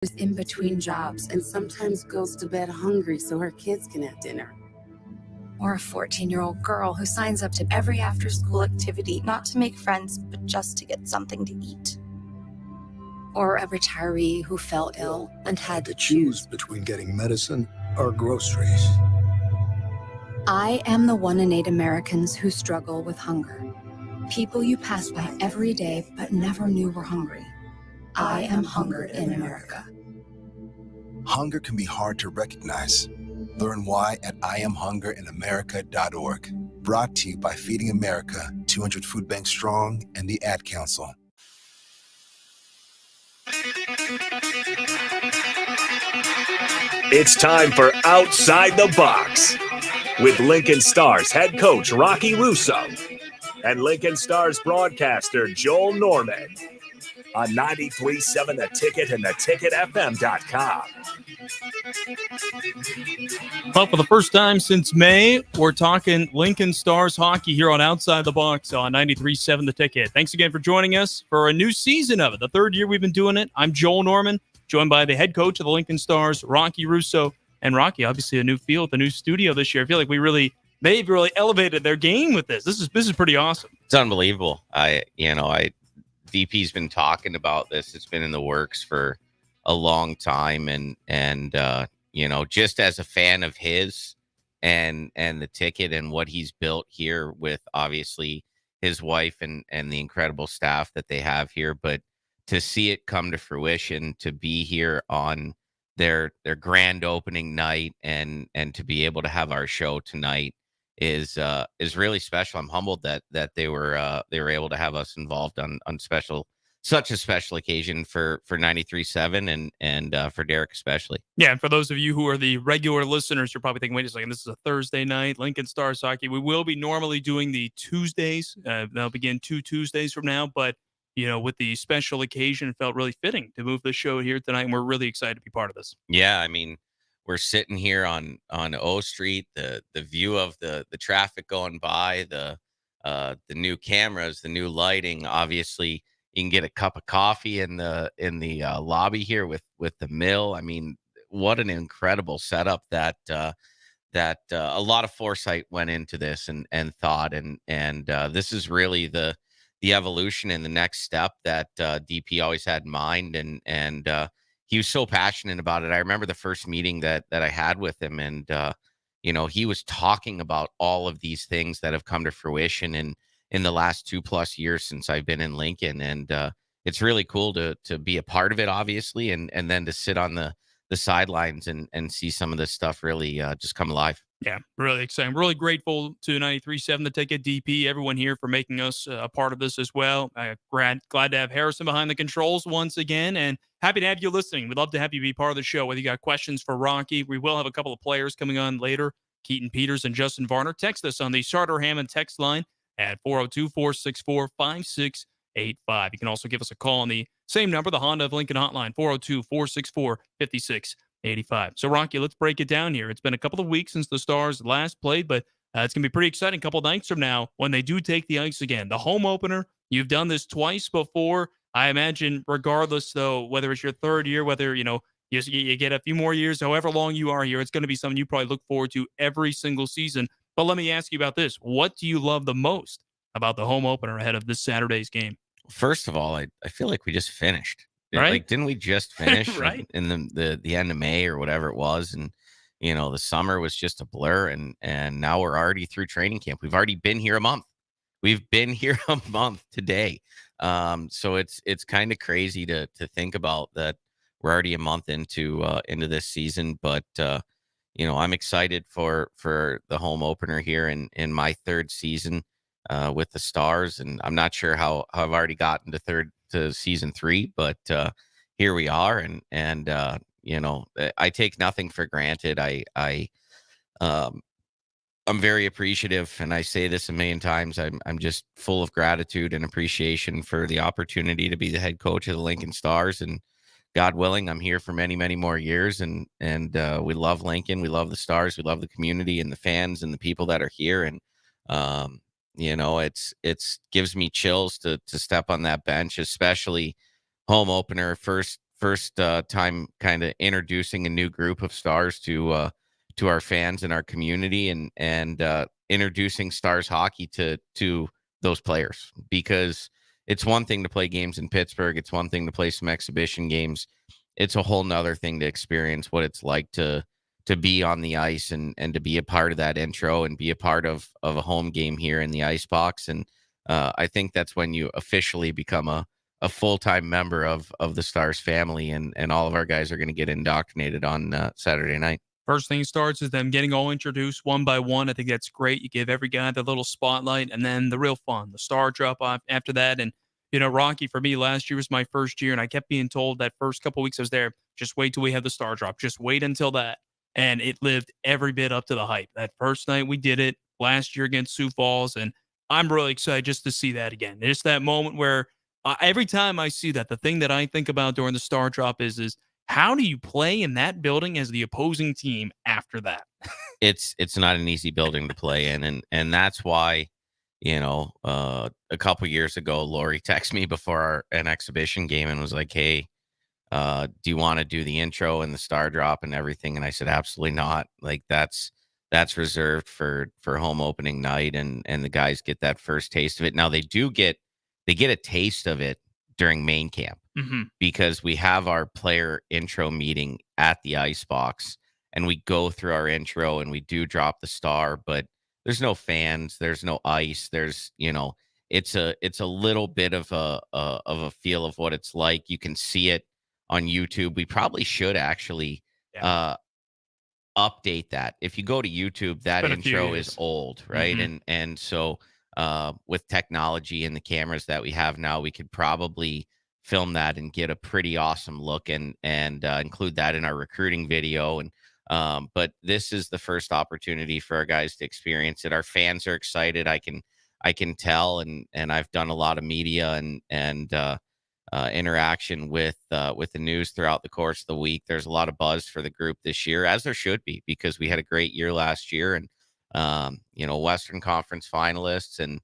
who's in between jobs and sometimes goes to bed hungry so her kids can have dinner. Or a 14-year-old girl who signs up to every after-school activity, not to make friends, but just to get something to eat. Or a retiree who fell ill and had to choose between getting medicine or groceries. I am the 1 in 8 Americans who struggle with hunger. People you pass by every day but never knew were hungry. I am hunger in America. Hunger can be hard to recognize. Learn why at IamHungerInAmerica.org. Brought to you by Feeding America, 200 Food Banks Strong, and the Ad Council. It's time for Outside the Box with Lincoln Stars head coach Rocky Russo and Lincoln Stars broadcaster Joel Norman on 93.7 The Ticket and theticketfm.com. Well, for the first time since May, we're talking Lincoln Stars hockey here on Outside the Box on 93.7 The Ticket. Thanks again for joining us for a new season of it, the third year we've been doing it. I'm Joel Norman, joined by the head coach of the Lincoln Stars, Rocky Russo. And Rocky, obviously a new field, a new studio this year. I feel like they've really elevated their game with this. This is pretty awesome. It's unbelievable. VP's been talking about this. It's been in the works for a long time, and just as a fan of his and the Ticket and what he's built here with obviously his wife and the incredible staff that they have here, but to see it come to fruition, to be here on their grand opening night and to be able to have our show tonight is really special. I'm humbled that they were able to have us involved on such a special occasion for 93.7 and for Derek especially. Yeah, and for those of you who are the regular listeners, you're probably thinking, wait a second, this is a Thursday night, Lincoln Stars hockey. We will be normally doing the Tuesdays. They'll begin 2 Tuesdays from now, but with the special occasion, it felt really fitting to move the show here tonight, and we're really excited to be part of this. Yeah, I mean, we're sitting here on O Street, the view of the traffic going by, the new cameras, the new lighting. Obviously, you can get a cup of coffee in the lobby here with the mill. I mean, what an incredible setup that a lot of foresight went into this and thought, and this is really the evolution and the next step that DP always had in mind, and he was so passionate about it. I remember the first meeting that I had with him, and he was talking about all of these things that have come to fruition in the last 2+ years since I've been in Lincoln, and it's really cool to be a part of it, obviously, and then to sit on the sidelines and see some of this stuff really just come alive. Yeah, really exciting. Really grateful to 93.7 The Ticket, DP, everyone here for making us a part of this as well. Glad to have Harrison behind the controls once again, and happy to have you listening. We'd love to have you be part of the show. Whether you got questions for Rocky, we will have a couple of players coming on later, Keaton Peters and Justin Varner. Text us on the Charter Hammond text line at 402-464-5685. You can also give us a call on the same number, the Honda of Lincoln hotline, 402-464-5685. So, Rocky, let's break it down here. It's been a couple of weeks since the Stars last played, but it's going to be pretty exciting a couple of nights from now when they do take the ice again. The home opener, you've done this twice before. I imagine regardless, though, whether it's your third year, whether, you get a few more years, however long you are here, it's going to be something you probably look forward to every single season. But let me ask you about this. What do you love the most about the home opener ahead of this Saturday's game? First of all, I feel like we just finished. Right? Like, didn't we just finish right. in the end of May or whatever it was? And, the summer was just a blur. And now we're already through training camp. We've already been here a month. We've been here a month today. So it's kind of crazy to think about that. We're already a month into this season, but I'm excited for the home opener here in my third season with the Stars, and I'm not sure how I've already gotten to season 3, but here we are, and I take nothing for granted. I'm very appreciative, and I say this a million times. I'm just full of gratitude and appreciation for the opportunity to be the head coach of the Lincoln Stars, and God willing, I'm here for many, many more years. And we love Lincoln, we love the Stars, we love the community and the fans and the people that are here. And it's gives me chills to step on that bench, especially home opener, first time kind of introducing a new group of stars to our fans and our community, and introducing stars hockey to those players, because it's one thing to play games in Pittsburgh. It's one thing to play some exhibition games. It's a whole nother thing to experience what it's like to be on the ice, and to be a part of that intro and be a part of a home game here in the ice box. And I think that's when you officially become a full-time member of the Stars family, and all of our guys are going to get indoctrinated on Saturday night. First thing starts is them getting all introduced one by one. I think that's great. You give every guy the little spotlight, and then the real fun, the star drop off after that. And, Rocky, for me, last year was my first year, and I kept being told that first couple weeks I was there, just wait till we have the star drop. Just wait until that. And it lived every bit up to the hype. That first night we did it last year against Sioux Falls, and I'm really excited just to see that again. It's that moment where every time I see that, the thing that I think about during the star drop is how do you play in that building as the opposing team after that? It's not an easy building to play in, and that's why, a couple years ago, Lori texted me before an exhibition game and was like, "Hey, do you want to do the intro and the star drop and everything?" And I said, "Absolutely not. Like that's reserved for home opening night, and the guys get that first taste of it." Now they get a taste of it during main camp, Mm-hmm. because we have our player intro meeting at the ice box, and we go through our intro and we do drop the star, but there's no fans, there's no ice, it's a little bit of a feel of what it's like. You can see it on YouTube. We probably should actually Yeah. update that. If you go to YouTube, that Been a few intro years. is old, right? Mhm. And so with technology and the cameras that we have now, we could probably film that and get a pretty awesome look, and include that in our recruiting video. And but this is the first opportunity for our guys to experience it. Our fans are excited. I can tell, and I've done a lot of media and interaction with the news throughout the course of the week. There's a lot of buzz for the group this year, as there should be, because we had a great year last year, and Western Conference finalists, and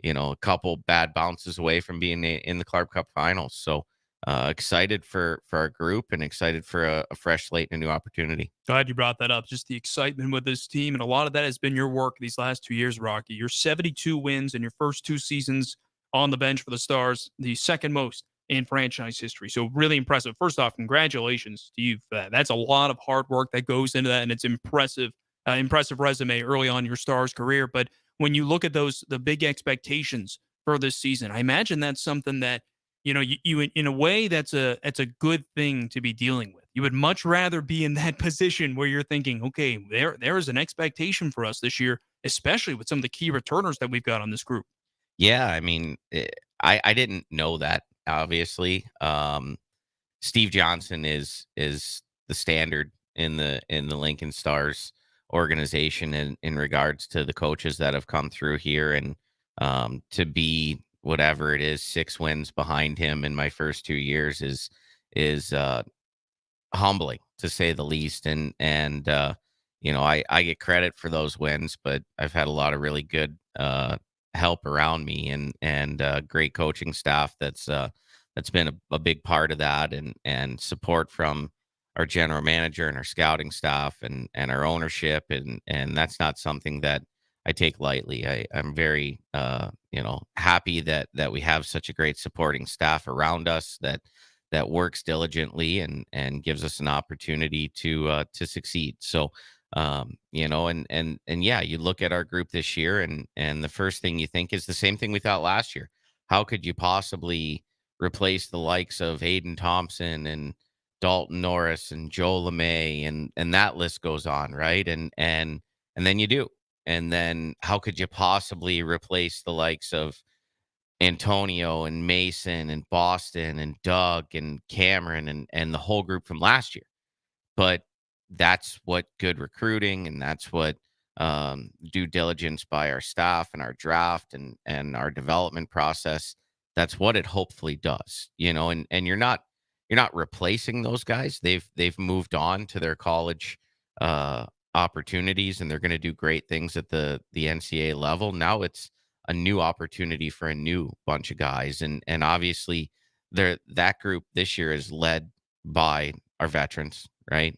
a couple bad bounces away from being in the Clark Cup Finals. So excited for our group, and excited for a fresh slate and a new opportunity. Glad you brought that up. Just the excitement with this team. And a lot of that has been your work these last 2 years, Rocky. Your 72 wins in your first 2 seasons on the bench for the Stars, the second most in franchise history. So really impressive. First off, congratulations to you for that. That's a lot of hard work that goes into that, and it's impressive resume early on in your Stars career. But when you look at the big expectations for this season, I imagine that's something that you in a way that's a good thing to be dealing with. You would much rather be in that position where you're thinking, okay, there is an expectation for us this year, especially with some of the key returners that we've got on this group. Yeah, I mean, I didn't know that, obviously. Steve Johnson is the standard in the Lincoln Stars organization in regards to the coaches that have come through here, and to be whatever it is, 6 wins behind him in my first 2 years is humbling, to say the least. And I get credit for those wins, but I've had a lot of really good help around me, and great coaching staff that's been a big part of that, and support from our general manager and our scouting staff, and our ownership, and that's not something that I take lightly. I'm very happy that we have such a great supporting staff around us that works diligently, and gives us an opportunity to succeed. So and yeah, you look at our group this year, and the first thing you think is the same thing we thought last year. How could you possibly replace the likes of Aiden Thompson and Dalton Norris and Joe LeMay, and that list goes on, right? And then you do. And then how could you possibly replace the likes of Antonio and Mason and Boston and Doug and Cameron, and the whole group from last year? But that's what good recruiting, and that's what due diligence by our staff and our draft, and our development process, that's what it hopefully does. And you're not replacing those guys. They've moved on to their college opportunities, and they're going to do great things at the NCAA level. Now it's a new opportunity for a new bunch of guys, and obviously that group this year is led by our veterans, right?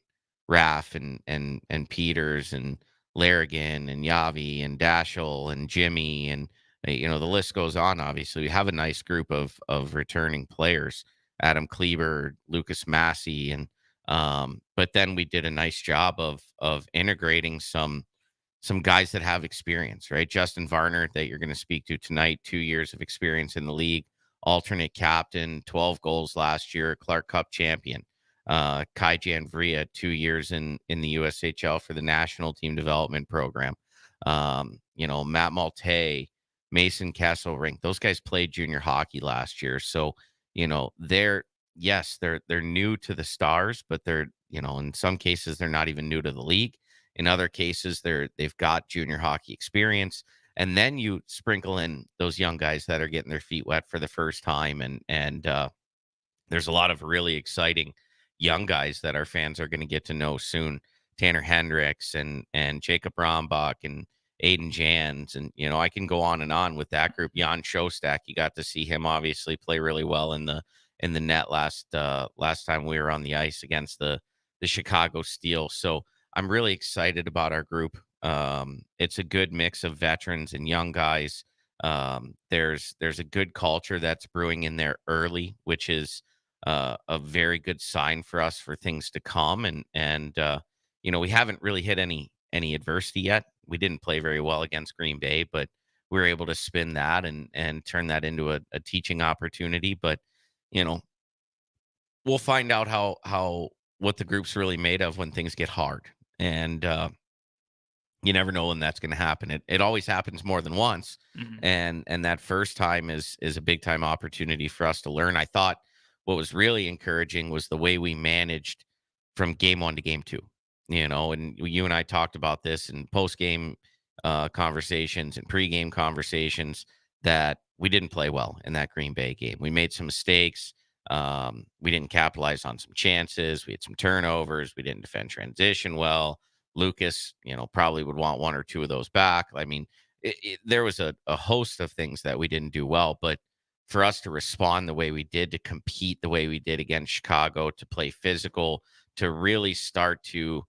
Raf and Peters and Larrigan and Yavi and Dashel and Jimmy and the list goes on. Obviously, we have a nice group of returning players, Adam Kleber, Lucas Massey, and but then we did a nice job of integrating some guys that have experience, right? Justin Varner, that you're going to speak to tonight, 2 years of experience in the league, alternate captain, 12 goals last year, Clark Cup champion. Kai Janvria, 2 years in the USHL for the national team development program. Matt Malte, Mason Kesselring, those guys played junior hockey last year. So, they're new to the Stars, but they're, in some cases they're not even new to the league. In other cases, they've got junior hockey experience, and then you sprinkle in those young guys that are getting their feet wet for the first time, and there's a lot of really exciting young guys that our fans are going to get to know soon. Tanner Hendricks and Jacob Rombach and Aiden Jans, and I can go on and on with that group. Jan Shostak, you got to see him obviously play really well in the net last time we were on the ice against the Chicago Steel. So I'm really excited about our group. It's a good mix of veterans and young guys. There's a good culture that's brewing in there early, which is a very good sign for us for things to come. And we haven't really hit any adversity yet. We didn't play very well against Green Bay, but we were able to spin that and turn that into a teaching opportunity. But we'll find out how what the group's really made of when things get hard. And you never know when that's going to happen. It always happens more than once. Mhm. And that first time is a big time opportunity for us to learn. I thought what was really encouraging was the way we managed from game 1 to game 2. And you and I talked about this in post game conversations and pre-game conversations, that we didn't play well in that Green Bay game. We made some mistakes. We didn't capitalize on some chances. We had some turnovers. We didn't defend transition well. Lucas, probably would want one or two of those back. I mean, there was a host of things that we didn't do well, but for us to respond the way we did, to compete the way we did against Chicago, to play physical, to really start to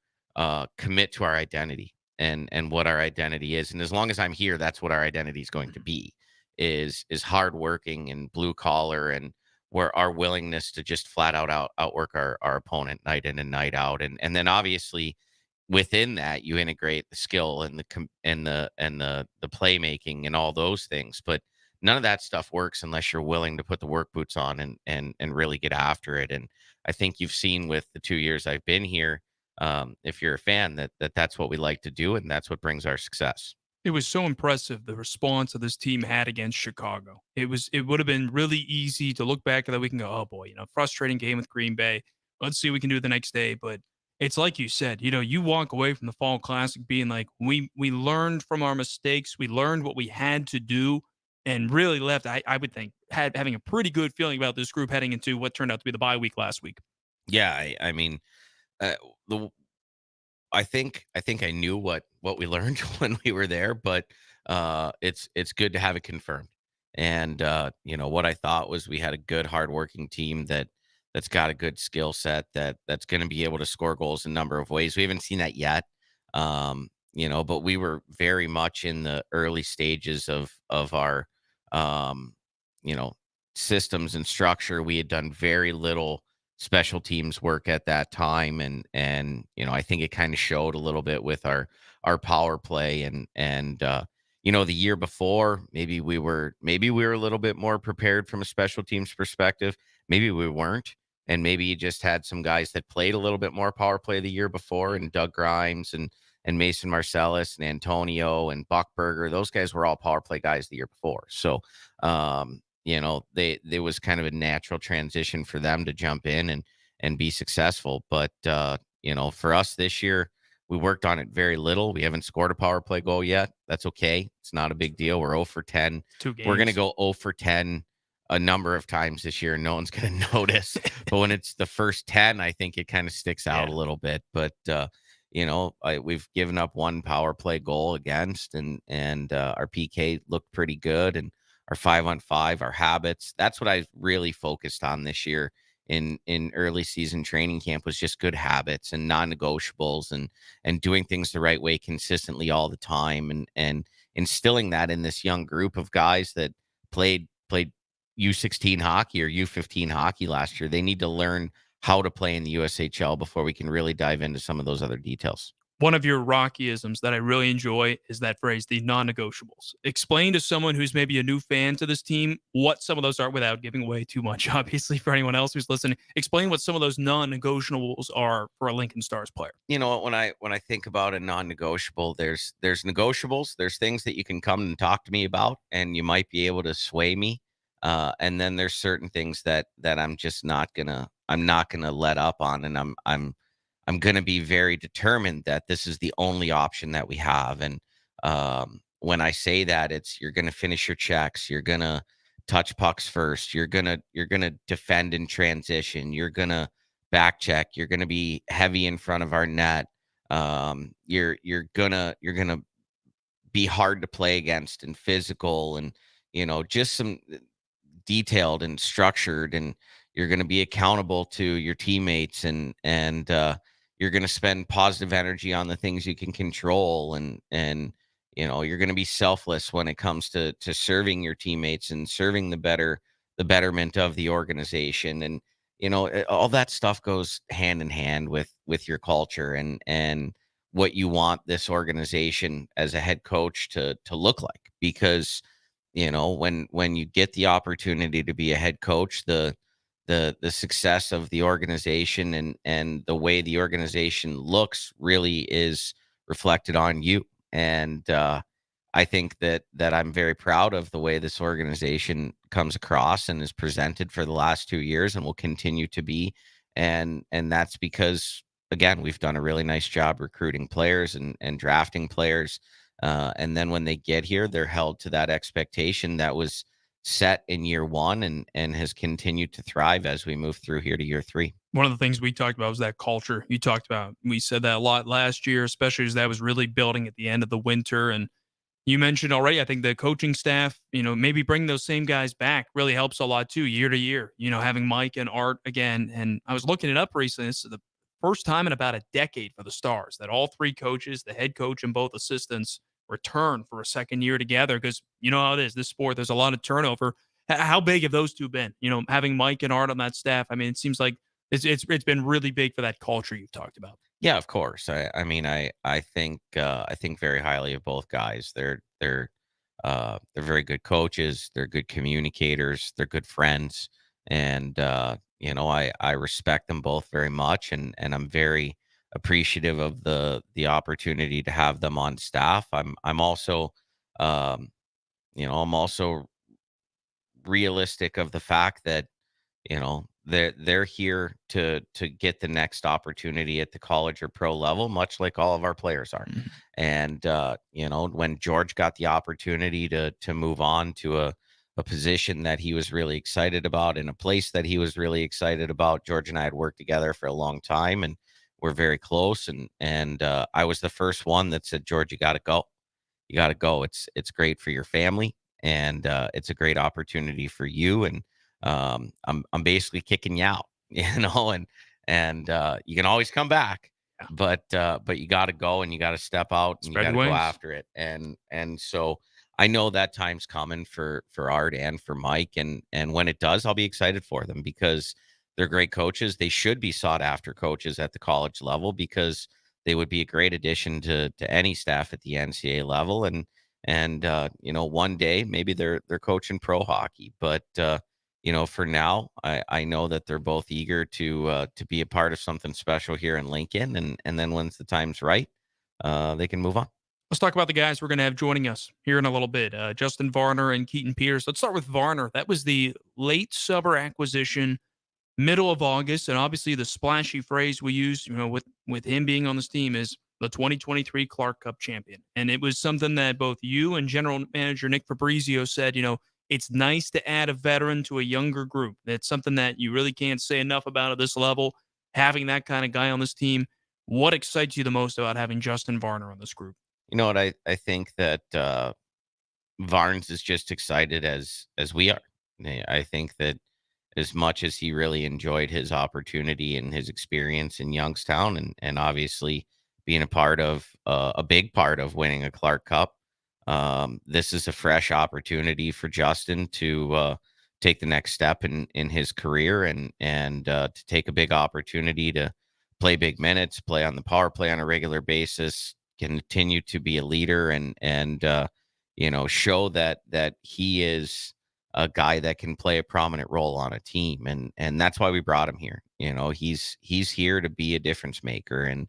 commit to our identity and what our identity is. And as long as I'm here, that's what our identity is going to be, is hardworking and blue collar, and where our willingness to just flat outwork our opponent night in and night out. And then obviously within that you integrate the skill and the playmaking and all those things. But none of that stuff works unless you're willing to put the work boots on and really get after it. And I think you've seen with the 2 years I've been here, if you're a fan, that's what we like to do, and that's what brings our success. It was so impressive, the response that this team had against Chicago. It would have been really easy to look back at that week and go, oh boy, frustrating game with Green Bay. Let's see what we can do the next day. But it's like you said, you walk away from the Fall Classic being like, we learned from our mistakes, we learned what we had to do, and really left, I would think, having a pretty good feeling about this group heading into what turned out to be the bye week last week. Yeah, I mean, uh, the I think I knew what we learned when we were there, but it's good to have it confirmed. And what I thought was we had a good, hardworking team that's got a good skill set, that's going to be able to score goals in a number of ways. We haven't seen that yet, but we were very much in the early stages of our um, you know systems and structure. We had done very little special teams work at that time, and I think it kind of showed a little bit with our power play. And the year before, maybe we were a little bit more prepared from a special teams perspective. Maybe we weren't, and maybe you just had some guys that played a little bit more power play the year before, and Doug Grimes and Mason Marcellus and Antonio and Buckberger. Those guys were all power play guys the year before. So there was kind of a natural transition for them to jump in and be successful. But for us this year, we worked on it very little. We haven't scored a power play goal yet. That's okay. It's not a big deal. We're 0 for 10. 2 games. We're going to go 0 for 10 a number of times this year. No one's going to notice. But when it's the first 10, I think it kind of sticks out Yeah. a little bit. But we've given up one power play goal against, and our PK looked pretty good, and our 5-on-5, our habits. That's what I really focused on this year, in early season training camp was just good habits and non-negotiables, and doing things the right way consistently all the time, and instilling that in this young group of guys that played U16 hockey or U15 hockey last year. They need to learn how to play in the USHL before we can really dive into some of those other details. One of your Rockyisms that I really enjoy is that phrase, the non-negotiables. Explain to someone who's maybe a new fan to this team what some of those are without giving away too much, obviously, for anyone else who's listening. Explain what some of those non-negotiables are for a Lincoln Stars player. You know, when I think about a non-negotiable, there's negotiables, there's things that you can come and talk to me about, and you might be able to sway me. And then there's certain things that I'm just not gonna let up on, and I'm going to be very determined that this is the only option that we have. And when I say that, it's you're going to finish your checks, you're going to touch pucks first, you're going to defend in transition, you're going to back check, you're going to be heavy in front of our net. You're going to be hard to play against and physical, and just some detailed and structured, and you're going to be accountable to your teammates, and you're going to spend positive energy on the things you can control, and you're going to be selfless when it comes to serving your teammates and serving the betterment of the organization. And all that stuff goes hand in hand with your culture and what you want this organization as a head coach to look like. Because when you get the opportunity to be a head coach, the success of the organization and the way the organization looks really is reflected on you. And I think that I'm very proud of the way this organization comes across and is presented for the last 2 years and will continue to be. And that's because, again, we've done a really nice job recruiting players and drafting players. And then when they get here, they're held to that expectation that was set in year one and has continued to thrive as we move through here to year 3. One of the things we talked about was that culture you talked about. We said that a lot last year, especially as that was really building at the end of the winter. And you mentioned already, I think the coaching staff, maybe bring those same guys back really helps a lot too, year to year, having Mike and Art again. And I was looking it up recently. This is the first time in about a decade for the Stars that all 3 coaches, the head coach and both assistants, return for a second year together, because you know how it is, this sport, there's a lot of turnover. How big have those two been? Having Mike and Art on that staff, I mean, it seems like it's been really big for that culture you've talked about. Yeah, of course. I think very highly of both guys. They're very good coaches. They're good communicators. They're good friends, and I respect them both very much, and I'm very appreciative of the opportunity to have them on staff. I'm also I'm also realistic of the fact that they're here to get the next opportunity at the college or pro level, much like all of our players are. Mhm. And when George got the opportunity to move on to a position that he was really excited about in a place that he was really excited about, George and I had worked together for a long time, and we're very close. And I was the first one that said, George, you got to go. You got to go. It's great for your family, and it's a great opportunity for you. And I'm basically kicking you out, and you can always come back, Yeah. but you got to go, and you got to step out, and Spread you your got to go wings. after it. And so I know that time's coming for Art and for Mike, and when it does, I'll be excited for them, because they're great coaches. They should be sought after coaches at the college level, because they would be a great addition to any staff at the NCAA level. And one day maybe they're coaching pro hockey, but for now, I know that they're both eager to be a part of something special here in Lincoln, and then once the time's right, they can move on. Let's talk about the guys we're going to have joining us here in a little bit. Justin Varner and Keaton Peters. Let's start with Varner. That was the late summer acquisition, middle of August, and obviously the splashy phrase we use, with him being on this team is the 2023 Clark Cup champion. And it was something that both you and general manager Nick Fabrizio said, it's nice to add a veteran to a younger group. That's something that you really can't say enough about at this level, having that kind of guy on this team. What excites you the most about having Justin Varner on this group? You know what? I think that Varnes is just excited as we are. I think that as much as he really enjoyed his opportunity and his experience in Youngstown, and obviously being a big part of winning a Clark Cup. This is a fresh opportunity for Justin to take the next step in his career, and to take a big opportunity to play big minutes, play on the power play on a regular basis, continue to be a leader, and show that he is a guy that can play a prominent role on a team, and that's why we brought him here. He's here to be a difference maker, and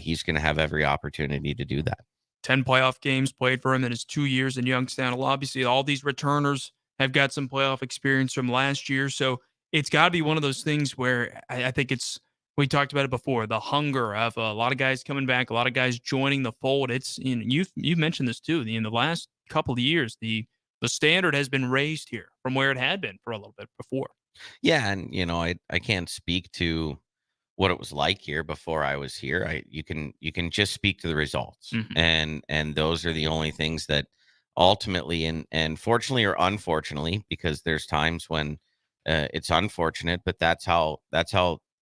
he's going to have every opportunity to do that. 10 playoff games played for him in his 2 years in Youngstown. Well, obviously, all these returners have got some playoff experience from last year. So it's got to be one of those things where I think we talked about it before, the hunger of a lot of guys coming back, a lot of guys joining the fold. It's, you've mentioned this too. In the last couple of years, the standard has been raised here from where it had been for a little bit before. Yeah, and I can't speak to what it was like here before I was here. You can just speak to the results, and those are the only things that ultimately, and fortunately or unfortunately, because there's times when it's unfortunate, but that's how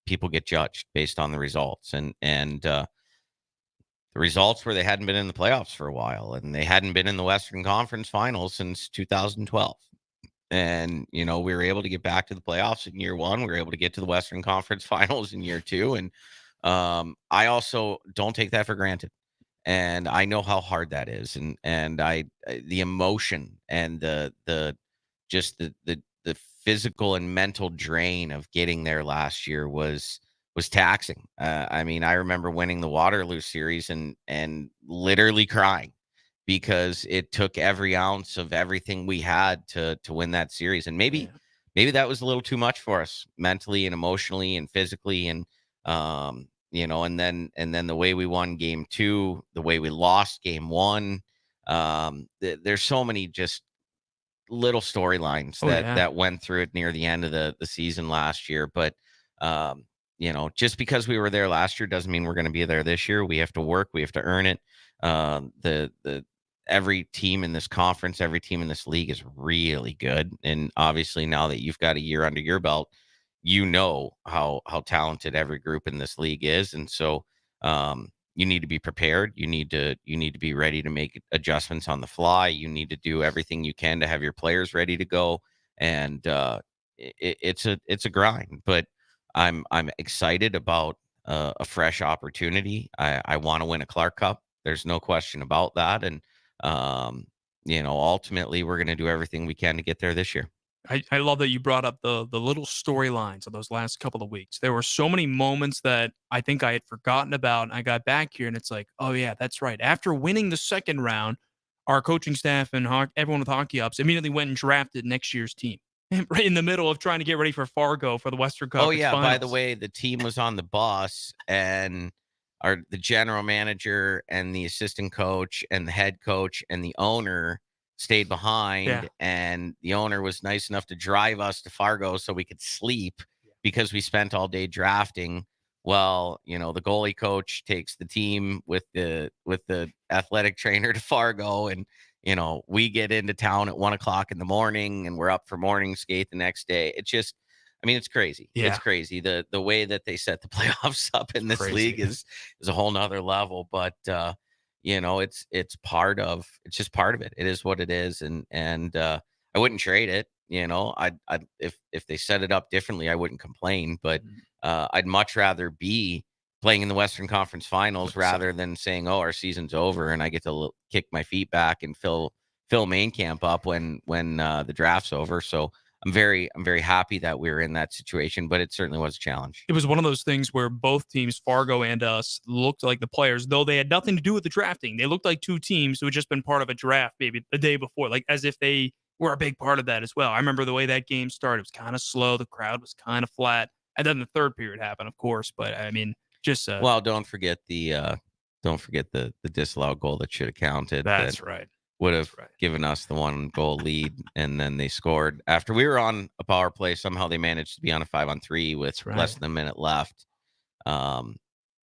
people get judged based on the results, and the results were they hadn't been in the playoffs for a while, and they hadn't been in the Western Conference Finals since 2012. And, we were able to get back to the playoffs in year one. We were able to get to the Western Conference Finals in year two. And I also don't take that for granted. And I know how hard that is. And the emotion and just the physical and mental drain of getting there last year was taxing. I mean, I remember winning the Waterloo series and literally crying, because it took every ounce of everything we had to win that series. And maybe that was a little too much for us mentally and emotionally and physically. And, and then the way we won game two, the way we lost game one, there's so many just little storylines that went through it near the end of the season last year. But, just because we were there last year doesn't mean we're going to be there this year. We have to work, we have to earn it. Every team in this conference, every team in this league is really good. And obviously now that you've got a year under your belt, how talented every group in this league is. And so you need to be prepared. You need to be ready to make adjustments on the fly. You need to do everything you can to have your players ready to go. And it's a grind, but I'm excited about a fresh opportunity. I want to win a Clark Cup. There's no question about that. And ultimately we're going to do everything we can to get there this year. I love that you brought up the little storylines of those last couple of weeks. There were so many moments that I think I had forgotten about. And I got back here and it's like, oh yeah, that's right. After winning the second round, our coaching staff and everyone with hockey ops immediately went and drafted next year's team. Right in the middle of trying to get ready for Fargo for the Western Conference Finals. By the way, the team was on the bus, and the general manager and the assistant coach and the head coach and the owner stayed behind, and the owner was nice enough to drive us to Fargo so we could sleep because we spent all day drafting. Well, the goalie coach takes the team with the athletic trainer to Fargo, and we get into town at 1:00 in the morning, and we're up for morning skate the next day. It's just, it's crazy. Yeah. It's crazy. The way that they set the playoffs up in this league is a whole nother level. But it's just part of it. It is what it is, and I wouldn't trade it. If they set it up differently, I wouldn't complain. But I'd much rather be playing in the Western Conference Finals rather than saying, "Oh, our season's over," and I get to kick my feet back and fill main camp up when the draft's over. So I'm very happy that we were in that situation, but it certainly was a challenge. It was one of those things where both teams, Fargo and us, looked like the players, though they had nothing to do with the drafting. They looked like two teams who had just been part of a draft maybe the day before, like as if they were a big part of that as well. I remember the way that game started. It was kind of slow. The crowd was kind of flat. And then the third period happened, of course. But just well, don't forget the disallowed goal that should have counted. That's right. Would have given us the 1-goal lead, and then they scored after we were on a power play. Somehow they managed to be on a 5-on-3 with less than a minute left.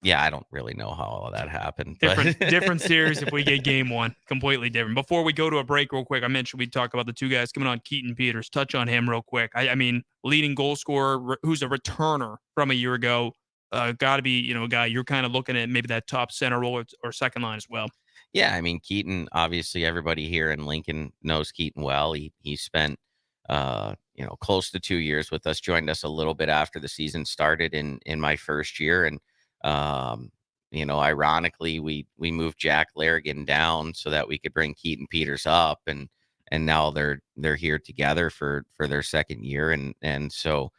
Yeah, I don't really know how all that happened. Different series if we get game one. Completely different. Before we go to a break real quick, I mentioned we'd talk about the two guys coming on, Keaton Peters. Touch on him real quick. I mean, leading goal scorer who's a returner from a year ago. Got to be, a guy you're kind of looking at maybe that top center role or second line as well. Yeah, I mean, Keaton, obviously everybody here in Lincoln knows Keaton well. He spent close to 2 years with us, joined us a little bit after the season started in my first year. And ironically, we moved Jack Larrigan down so that we could bring Keaton Peters up, and now they're here together for their second year. And so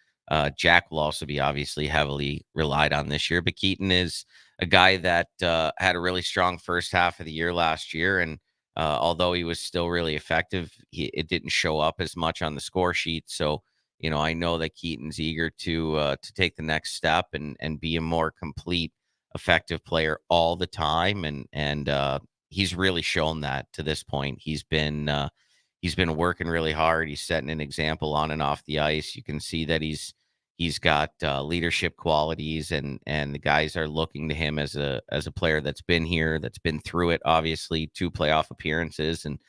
Jack will also be obviously heavily relied on this year, but Keaton is a guy that had a really strong first half of the year last year. And although he was still really effective, it didn't show up as much on the score sheet. So, I know that Keaton's eager to take the next step and be a more complete, effective player all the time. And he's really shown that to this point. He's been working really hard. He's setting an example on and off the ice. You can see that he's got leadership qualities, and the guys are looking to him as a player that's been here, that's been through it, obviously 2 playoff appearances, and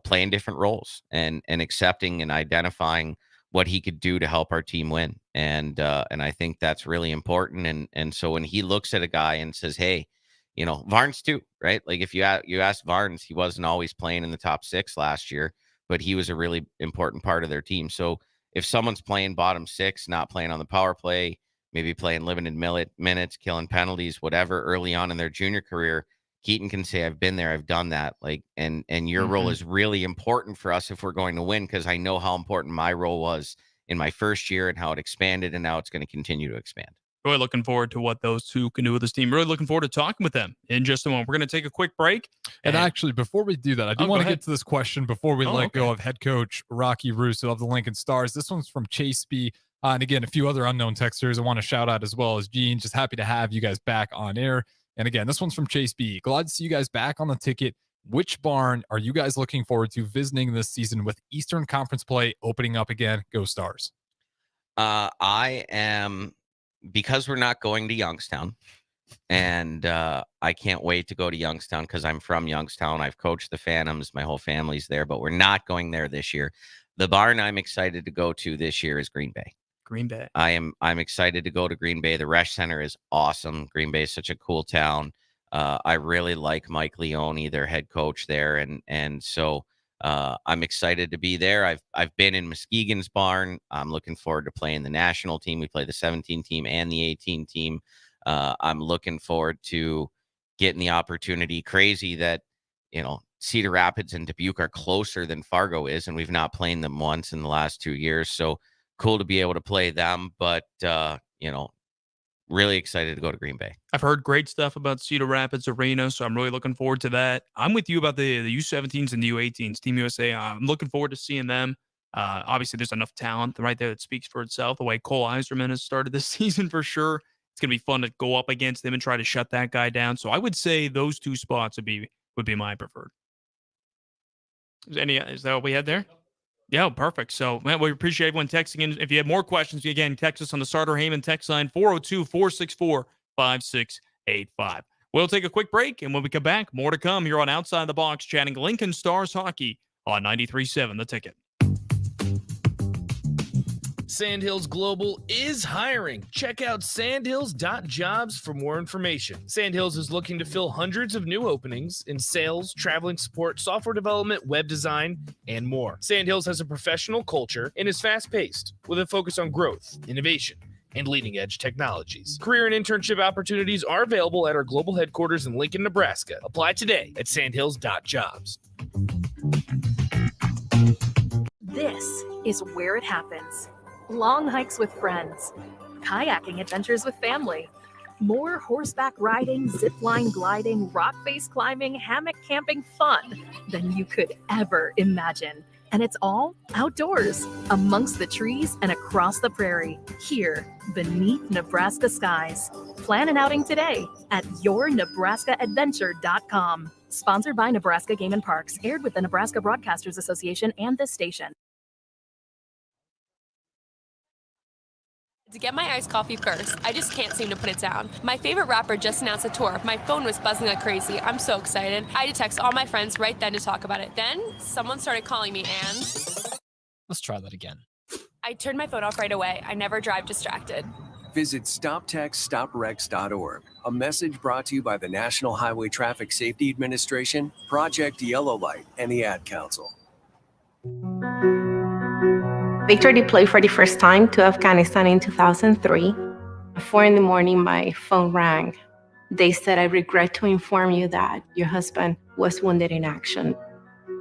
playing different roles and accepting and identifying what he could do to help our team win. And I think that's really important. And so when he looks at a guy and says, hey, Varnes too, right? Like if you ask Varnes, he wasn't always playing in the top 6 last year, but he was a really important part of their team. So if someone's playing bottom 6, not playing on the power play, maybe playing limited minutes, killing penalties, whatever, early on in their junior career, Keaton can say, I've been there, I've done that. Like, and your role is really important for us if we're going to win, because I know how important my role was in my first year and how it expanded, and now it's going to continue to expand. Really looking forward to what those two can do with this team. Really looking forward to talking with them in just a moment. We're going to take a quick break. And actually, before we do that, I do want to get to this question before we let go of head coach Rocky Russo of the Lincoln Stars. This one's from Chase B. And again, a few other unknown texters I want to shout out as well as Gene. Just happy to have you guys back on air. And again, this one's from Chase B. Glad to see you guys back on the ticket. Which barn are you guys looking forward to visiting this season with Eastern Conference play opening up again? Go Stars. I am... because we're not going to Youngstown, and I can't wait to go to Youngstown because I'm from Youngstown. I've coached the Phantoms. My whole family's there, but we're not going there this year. The barn I'm excited to go to this year is Green Bay. Green Bay. I'm excited to go to Green Bay. The Resch Center is awesome. Green Bay is such a cool town. I really like Mike Leone, their head coach there, and so I'm excited to be there. I've been in Muskegon's barn. I'm looking forward to playing the national team. We play the 17 team and the 18 team. I'm looking forward to getting the opportunity. Crazy that, Cedar Rapids and Dubuque are closer than Fargo is, and we've not played them once in the last 2 years. So cool to be able to play them, but, really excited to go to Green Bay. I've heard great stuff about Cedar Rapids Arena, so I'm really looking forward to that. I'm with you about the U17s and the U18s, Team USA. I'm looking forward to seeing them. Obviously, there's enough talent right there that speaks for itself. The way Cole Eiserman has started this season, for sure, it's going to be fun to go up against him and try to shut that guy down. So I would say those 2 spots would be my preferred. Is that what we had there? Yeah, perfect. So, man, we appreciate everyone texting in. If you have more questions, again, text us on the Starter Heyman text line, 402-464-5685. We'll take a quick break, and when we come back, more to come here on Outside the Box, chatting Lincoln Stars hockey on 93.7 The Ticket. Sandhills Global is hiring. Check out sandhills.jobs for more information. Sandhills is looking to fill hundreds of new openings in sales, traveling support, software development, web design, and more. Sandhills has a professional culture and is fast-paced with a focus on growth, innovation, and leading-edge technologies. Career and internship opportunities are available at our global headquarters in Lincoln, Nebraska. Apply today at sandhills.jobs. This is where it happens. Long hikes with friends, kayaking adventures with family, more horseback riding, zipline gliding, rock face climbing, hammock camping fun than you could ever imagine. And it's all outdoors, amongst the trees and across the prairie, here beneath Nebraska skies. Plan an outing today at yournebraskaadventure.com. Sponsored by Nebraska Game and Parks, aired with the Nebraska Broadcasters Association and this station. To get my iced coffee first, I just can't seem to put it down. My favorite rapper just announced a tour. My phone was buzzing like crazy. I'm so excited. I had to text all my friends right then to talk about it. Then someone started calling me and... Let's try that again. I turned my phone off right away. I never drive distracted. Visit StopTextStopWrecks.org. A message brought to you by the National Highway Traffic Safety Administration, Project Yellow Light, and the Ad Council. Victor deployed for the first time to Afghanistan in 2003. At 4 a.m, my phone rang. They said, "I regret to inform you that your husband was wounded in action."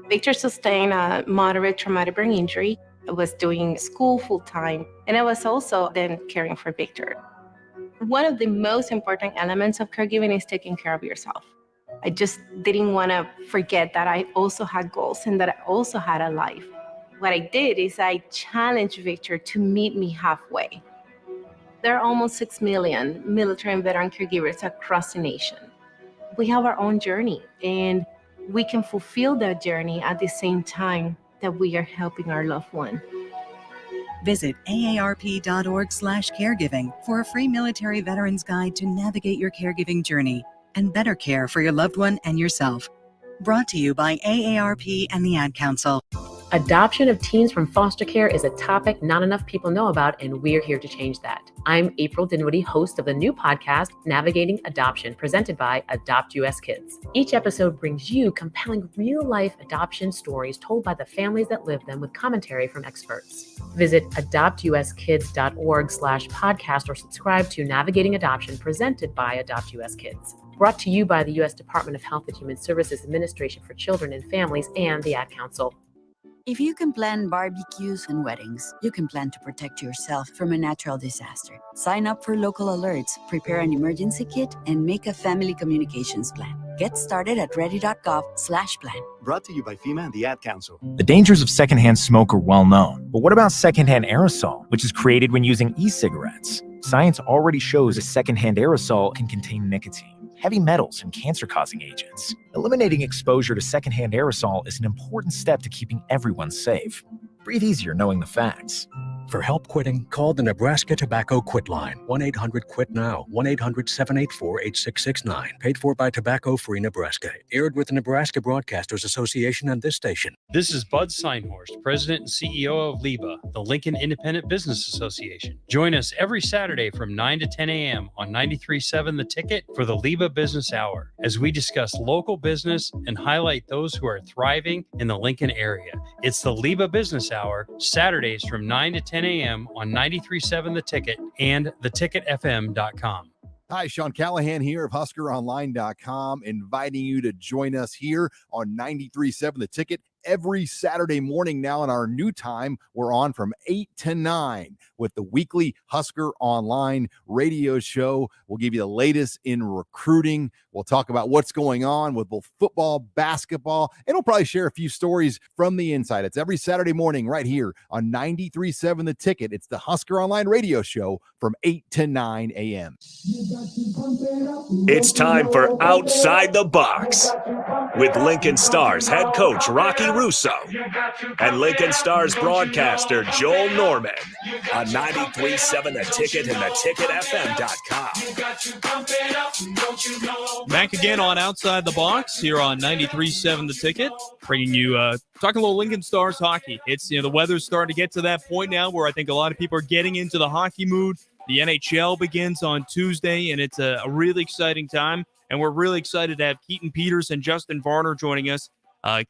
Victor sustained a moderate traumatic brain injury. I was doing school full-time, and I was also then caring for Victor. One of the most important elements of caregiving is taking care of yourself. I just didn't want to forget that I also had goals and that I also had a life. What I did is I challenged Victor to meet me halfway. There are almost 6 million military and veteran caregivers across the nation. We have our own journey, and we can fulfill that journey at the same time that we are helping our loved one. Visit aarp.org/caregiving for a free military veterans guide to navigate your caregiving journey and better care for your loved one and yourself. Brought to you by AARP and the Ad Council. Adoption of teens from foster care is a topic not enough people know about, and we're here to change that. I'm April Dinwiddie, host of the new podcast, Navigating Adoption, presented by Adopt US Kids. Each episode brings you compelling real-life adoption stories told by the families that live them with commentary from experts. Visit adoptuskids.org/podcast or subscribe to Navigating Adoption, presented by Adopt US Kids. Brought to you by the U.S. Department of Health and Human Services Administration for Children and Families and the Ad Council. If you can plan barbecues and weddings, you can plan to protect yourself from a natural disaster. Sign up for local alerts, prepare an emergency kit, and make a family communications plan. Get started at ready.gov/plan. Brought to you by FEMA and the Ad Council. The dangers of secondhand smoke are well known. But what about secondhand aerosol, which is created when using e-cigarettes? Science already shows a secondhand aerosol can contain nicotine, heavy metals, and cancer-causing agents. Eliminating exposure to secondhand aerosol is an important step to keeping everyone safe. Breathe easier knowing the facts. For help quitting, call the Nebraska Tobacco Quit Line, 1-800-QUIT-NOW, 1-800-784-8669. Paid for by Tobacco Free Nebraska. Aired with the Nebraska Broadcasters Association and this station. This is Bud Seinhorst, President and CEO of LIBA, the Lincoln Independent Business Association. Join us every Saturday from 9 to 10 a.m. on 93.7 The Ticket for the LIBA Business Hour, as we discuss local business and highlight those who are thriving in the Lincoln area. It's the LIBA Business Hour, Saturdays from 9 to 10 a.m. on 93.7 The Ticket and theticketfm.com. Hi, Sean Callahan here of HuskerOnline.com, inviting you to join us here on 93.7 The Ticket every Saturday morning now. In our new time, we're on from 8 to 9 with the weekly Husker Online radio show. We'll give you the latest in recruiting. We'll talk about what's going on with both football, basketball, and we'll probably share a few stories from the inside. It's every Saturday morning right here on 93.7 The Ticket. It's the Husker Online radio show from 8 to 9 a.m. It's time for Outside the Box with Lincoln Stars head coach Rocky Russo and Lincoln Stars broadcaster Joel Norman on 93.7 The Ticket and theticketfm.com. Back again on Outside the Box here on 93.7 The Ticket, bringing you talking a little Lincoln Stars hockey. It's the weather's starting to get to that point now where I think a lot of people are getting into the hockey mood. The NHL begins on Tuesday, and it's a really exciting time. And we're really excited to have Keaton Peters and Justin Varner joining us.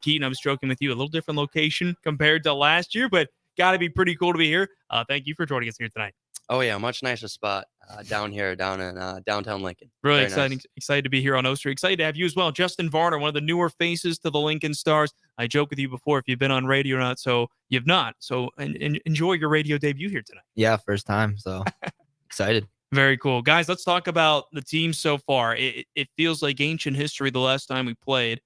Keaton, I was joking with you, a little different location compared to last year, but got to be pretty cool to be here. Thank you for joining us here tonight. Oh, yeah, much nicer spot down in downtown Lincoln. Really Very exciting. nice. Excited to be here on O Street. Excited to have you as well. Justin Varner, one of the newer faces to the Lincoln Stars. I joked with you before if you've been on radio or not, so you've not. So enjoy your radio debut here tonight. Yeah, first time, so excited. Very cool. Guys, let's talk about the team so far. It feels like ancient history the last time we played.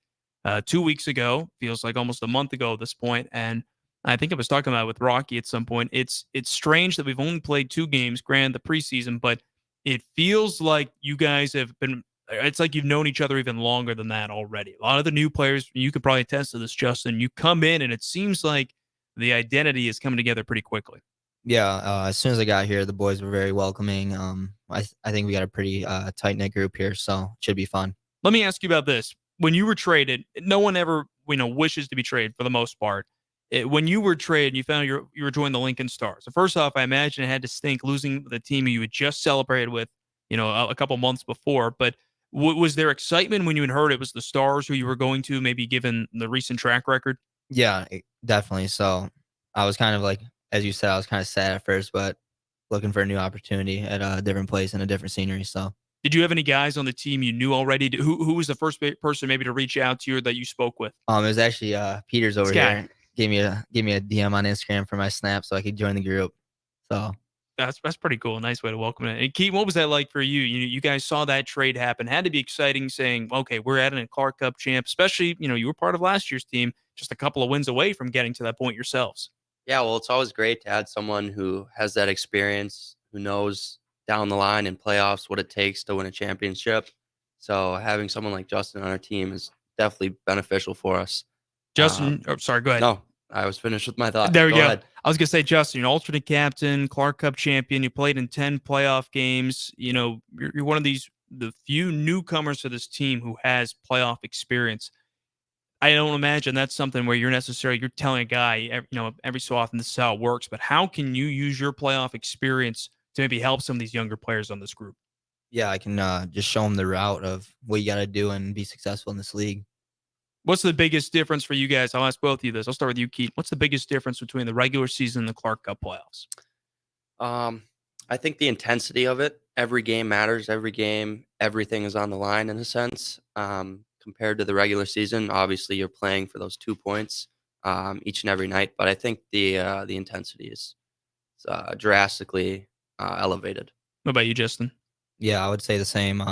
2 weeks ago, feels like almost a month ago at this point, and I think I was talking about it with Rocky at some point. It's strange that we've only played 2 games, granted the preseason, but it feels like you guys have been, it's like you've known each other even longer than that already. A lot of the new players, you could probably attest to this, Justin, you come in and it seems like the identity is coming together pretty quickly. Yeah, as soon as I got here, the boys were very welcoming. I think we got a pretty tight knit group here, so it should be fun. Let me ask you about this. When you were traded, no one ever wishes to be traded for the most part. When you were traded, you found you were joining the Lincoln Stars. So first off, I imagine it had to stink losing the team you had just celebrated with, a couple months before. But was there excitement when you had heard it was the Stars who you were going to, maybe given the recent track record? Yeah, definitely. So I was kind of like, as you said, I was kind of sad at first, but looking for a new opportunity at a different place and a different scenery. So, did you have any guys on the team you knew already? Who was the first person maybe to reach out to you or that you spoke with? it was actually Peter's over here. Gave me a DM on Instagram for my snap so I could join the group. So that's pretty cool. Nice way to welcome it. And Keith, what was that like for you? You guys saw that trade happen. Had to be exciting saying, okay, we're adding a Clark Cup champ, especially, you were part of last year's team, just a couple of wins away from getting to that point yourselves. Yeah, well, it's always great to add someone who has that experience, who knows down the line in playoffs what it takes to win a championship. So having someone like Justin on our team is definitely beneficial for us. Justin, sorry, go ahead. No, I was finished with my thought. There we go. Ahead. I was going to say, Justin, you're alternate captain, Clark Cup champion. You played in 10 playoff games. You're one of the few newcomers to this team who has playoff experience. I don't imagine that's something where you're telling a guy, every so often this is how it works. But how can you use your playoff experience to maybe help some of these younger players on this group? Yeah, I can just show them the route of what you got to do and be successful in this league. What's the biggest difference for you guys? I'll ask both of you this. I'll start with you, Keith. What's the biggest difference between the regular season and the Clark Cup playoffs? I think the intensity of it. Every game matters. Every game, everything is on the line in a sense. Compared to the regular season, obviously you're playing for those 2 points each and every night. But I think the intensity is drastically elevated. What about you, Justin? Yeah, I would say the same.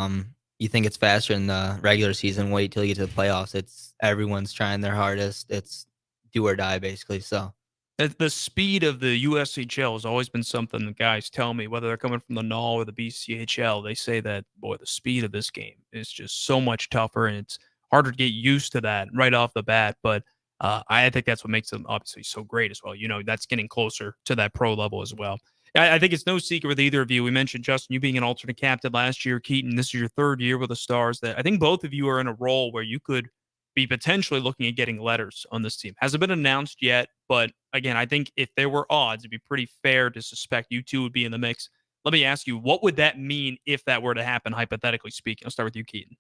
You think it's faster in the regular season? Wait till you get to the playoffs. It's everyone's trying their hardest. It's do or die, basically. So the speed of the USHL has always been something the guys tell me, whether they're coming from the NAL or the BCHL. They say that, boy, the speed of this game is just so much tougher, and it's harder to get used to that right off the bat. But I think that's what makes them obviously so great as well. That's getting closer to that pro level as well. I think it's no secret with either of you. We mentioned, Justin, you being an alternate captain last year. Keaton, this is your third year with the Stars. That I think both of you are in a role where you could be potentially looking at getting letters on this team. Hasn't been announced yet, but again, I think if there were odds, it'd be pretty fair to suspect you two would be in the mix. Let me ask you, what would that mean if that were to happen, hypothetically speaking? I'll start with you, Keaton.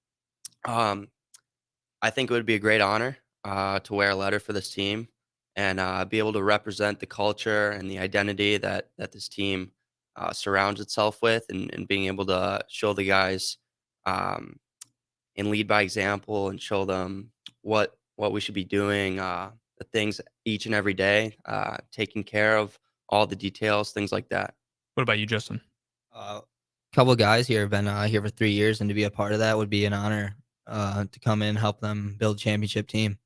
I think it would be a great honor to wear a letter for this team and be able to represent the culture and the identity that this team surrounds itself with, and being able to show the guys and lead by example and show them what we should be doing, the things each and every day, taking care of all the details, things like that. What about you, Justin? A couple of guys here have been here for 3 years, and to be a part of that would be an honor to come in and help them build a championship team.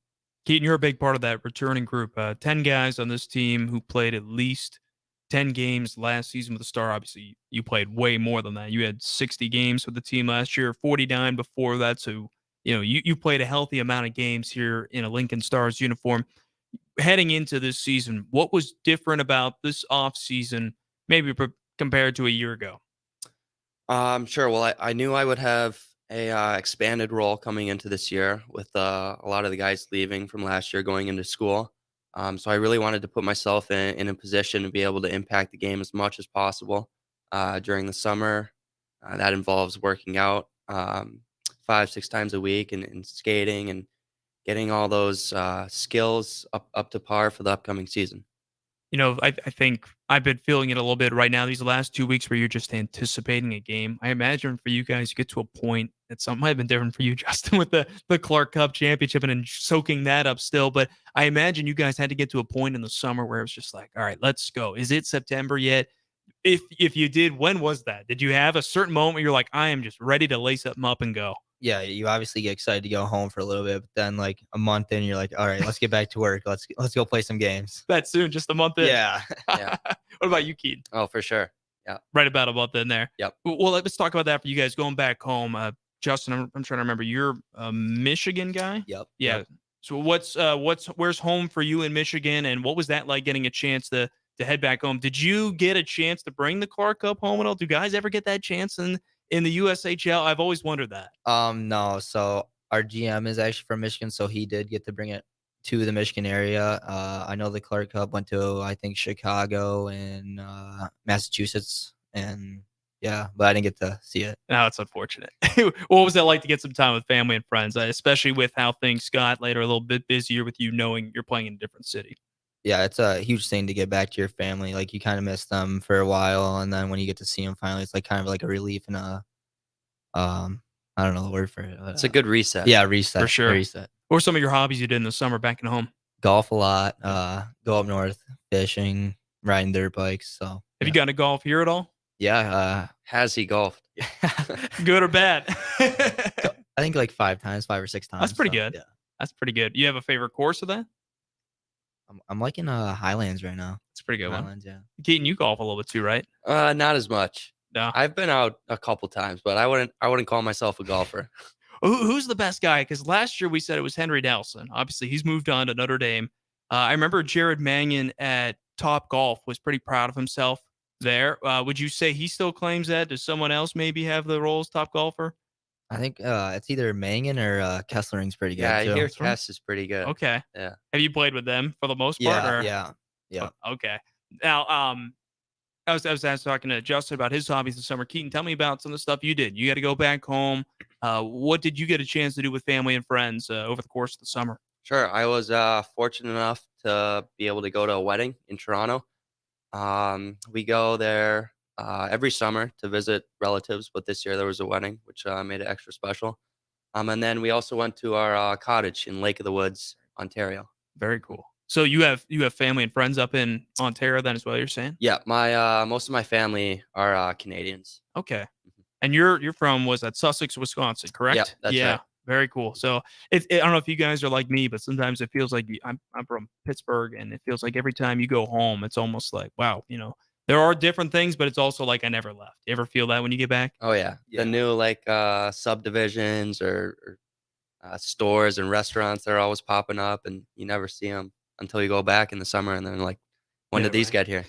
Keaton, you're a big part of that returning group. 10 guys on this team who played at least 10 games last season with the Star. Obviously, you played way more than that. You had 60 games with the team last year, 49 before that. So, you played a healthy amount of games here in a Lincoln Stars uniform. Heading into this season, what was different about this offseason, maybe compared to a year ago? Sure. Well, I knew I would have a expanded role coming into this year with a lot of the guys leaving from last year going into school. So I really wanted to put myself in a position to be able to impact the game as much as possible during the summer. That involves working out 5-6 times a week and skating and getting all those skills up to par for the upcoming season. I think I've been feeling it a little bit right now, these last 2 weeks where you're just anticipating a game. I imagine for you guys, you get to a point that something might have been different for you, Justin, with the Clark Cup championship and then soaking that up still. But I imagine you guys had to get to a point in the summer where it was just like, all right, let's go. Is it September yet? If you did, when was that? Did you have a certain moment where you're like, I am just ready to lace something up and go? Yeah, you obviously get excited to go home for a little bit, but then like a month in, you're like, all right, let's get back to work. Let's go play some games. That soon, just a month in. Yeah. Yeah. What about you, Keaton? Oh, for sure. Yeah. Right about a month in there. Yep. Well, let's talk about that for you guys going back home. Justin, I'm trying to remember. You're a Michigan guy? Yep. Yeah. Yep. So where's home for you in Michigan, and what was that like getting a chance to head back home. Did you get a chance to bring the Clark Cup home at all? Do guys ever get that chance in the USHL? I've always wondered that. No. So our GM is actually from Michigan, so he did get to bring it to the Michigan area. I know the Clark Cup went to, I think, Chicago and Massachusetts, and yeah, but I didn't get to see it. No, it's unfortunate. What was that like to get some time with family and friends, especially with how things got later, a little bit busier with you knowing you're playing in a different city? Yeah, it's a huge thing to get back to your family. Like, you kind of miss them for a while, and then when you get to see them finally, it's like kind of like a relief and I don't know the word for it. It's a good reset. Yeah, reset. For sure. Reset. What were some of your hobbies you did in the summer back at home? Golf a lot, go up north, fishing, riding dirt bikes. So have you gotten to golf here at all? Yeah. Has he golfed? Good or bad? I think like 5 or 6 times. That's pretty good. Yeah. That's pretty good. You have a favorite course of that? I'm liking Highlands right now. It's a pretty good Highlands, one. Yeah. Keaton, you golf a little bit too, right? Not as much. No. I've been out a couple times, but I wouldn't call myself a golfer. Who's the best guy? Because last year we said it was Henry Nelson. Obviously, he's moved on to Notre Dame. I remember Jared Mannion at Top Golf was pretty proud of himself there. Would you say he still claims that? Does someone else maybe have the role as top golfer? I think it's either Mangan or Kessling's pretty good. Yeah, I too. hear Kess is pretty good. Okay. Yeah. Have you played with them for the most part? Yeah. Okay. Now, I was talking to Justin about his hobbies this summer. Keaton, tell me about some of the stuff you did. You got to go back home. What did you get a chance to do with family and friends over the course of the summer? Sure. I was fortunate enough to be able to go to a wedding in Toronto. We go there every summer to visit relatives, but this year there was a wedding, which made it extra special. And then we also went to our cottage in Lake of the Woods, Ontario. Very cool. So you have family and friends up in Ontario then as well, you're saying? Yeah, my most of my family are Canadians. Okay. And you're from, was that Sussex, Wisconsin, correct? Yeah, that's right. Very cool. So I don't know if you guys are like me, but sometimes it feels like I'm from Pittsburgh, and it feels like every time you go home, it's almost like, wow, there are different things, but it's also like I never left. You ever feel that when you get back? Oh yeah. The new subdivisions or stores and restaurants, they're always popping up, and you never see them until you go back in the summer, and then like, when did these get here?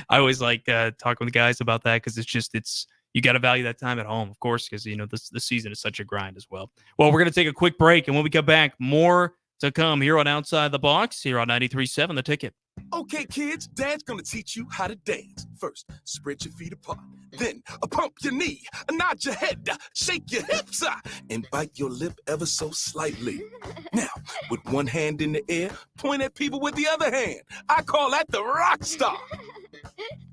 I always like talking with guys about that, because it's you got to value that time at home, of course, because the season is such a grind as well. Well, we're going to take a quick break, and when we come back, more to come here on Outside the Box here on 93.7 The Ticket. Okay, kids, Dad's gonna teach you how to dance. First, spread your feet apart. Then, pump your knee, nod your head, shake your hips, and bite your lip ever so slightly. Now, with one hand in the air, point at people with the other hand. I call that the rock star.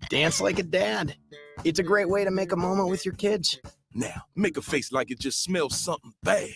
Dance like a dad. It's a great way to make a moment with your kids. Now, make a face like it just smells something bad.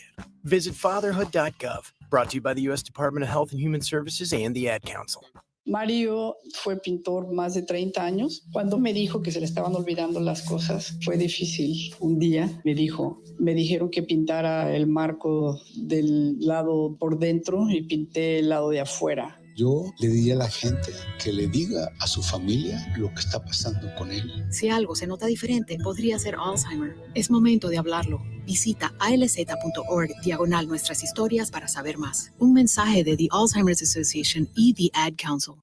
Visit fatherhood.gov. Brought to you by the U.S. Department of Health and Human Services and the Ad Council. Mario fue pintor más de 30 años. Cuando me dijo que se le estaban olvidando las cosas, fue difícil. Un día me dijeron que pintara el marco del lado por dentro y pinté el lado de afuera. Yo le diría a la gente que le diga a su familia lo que está pasando con él. Si algo se nota diferente, podría ser Alzheimer. Es momento de hablarlo. Visita alz.org/nuestras historias para saber más. Un mensaje de The Alzheimer's Association y The Ad Council.